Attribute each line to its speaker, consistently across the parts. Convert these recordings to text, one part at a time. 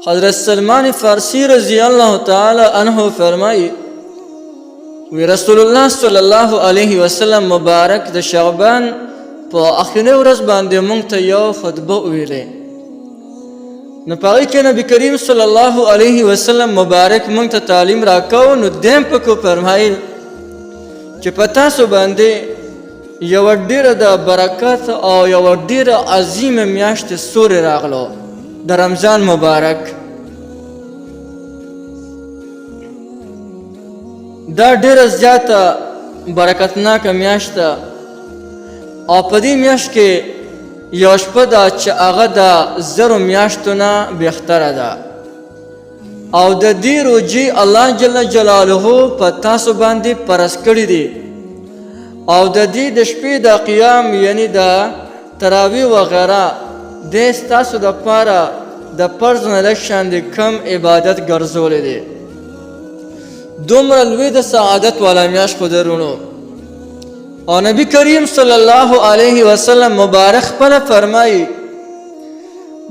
Speaker 1: حضرت سلمان فارسی رضی اللہ تعالی عنہ فرمائی وی رسول الله صلی الله علیه وسلم مبارک د شعبان په اخرنۍ ورځ باندې مونږ ته یو خطبه ویلې، نو په هغې کې نبي کریم صلی الله علیه وسلم مبارک مونږ ته تعلیم راکو. نو دیم پکې فرمایل چې په تاسو باندې یوه ډېره د برکت او یوه ډېره عظیمه میاشت سورې راغلو د رمضان مبارک. دا ډېره زیاته برکتناکه میاشت ده او په دې میاشت کې یو شپه ده چې هغه د زرو میاشتو نه بهتره ده او د دې روجې الله جل جلاله په تاسو باندې فرض کړي دي او د دې د شپې د قیام یعنی د تراویح وغیره د ستاسو دپاره د فرض نه لږ شاندې کم عبادت ګرځولی دی. دومره لوی د سعادت والا میاشت خو درونو. او نبی کریم صلی الله علیه وسلم مبارک خپله فرمایي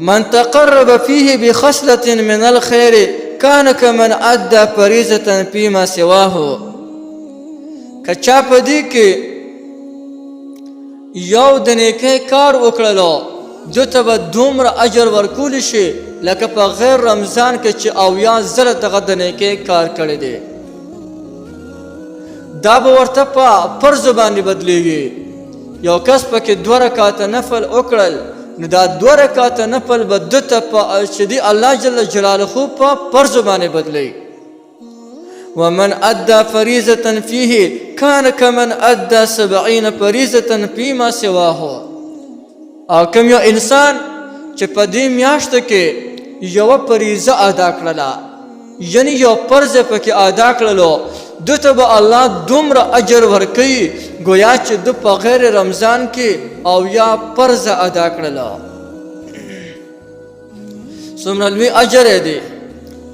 Speaker 1: من تقرب فيه بخصلة من الخير كان كمن ادى فریضة فيما سواه. که چا په دې کې یو د نیکۍ کار وکړلو دو ته به دومره اجر ورکولی شي لکه په غیر رمضان کې چې 80 زره دغه د نیکۍ کار کړی دی. دا به ورته په فرض باندې بدلیږي. یو کس پکې 2 رکعاته نفل وکړل نو دا 2 رکعاته نفل به ده ته په چې دی الله جل جلاله په فرض باندې بدلی. ومن ادى فریضة فيه كان كمن ادى 70 فریضة فيما سواه. او کوم یو انسان چې په دې میاشت کې یوه فریضه ادا کړله یعنی یو فرض پکې ادا کړلو دو ته به الله دومره اجر ورکوي گویا چې دو په غیر رمضان کې او یا فرض ادا کړله. څومره لوی اجر دی.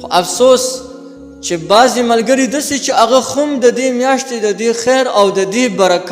Speaker 1: خو افسوس چې بعضې ملګري داسې چې هغه خم د دې میاشتې د دې خیر او د دې برکت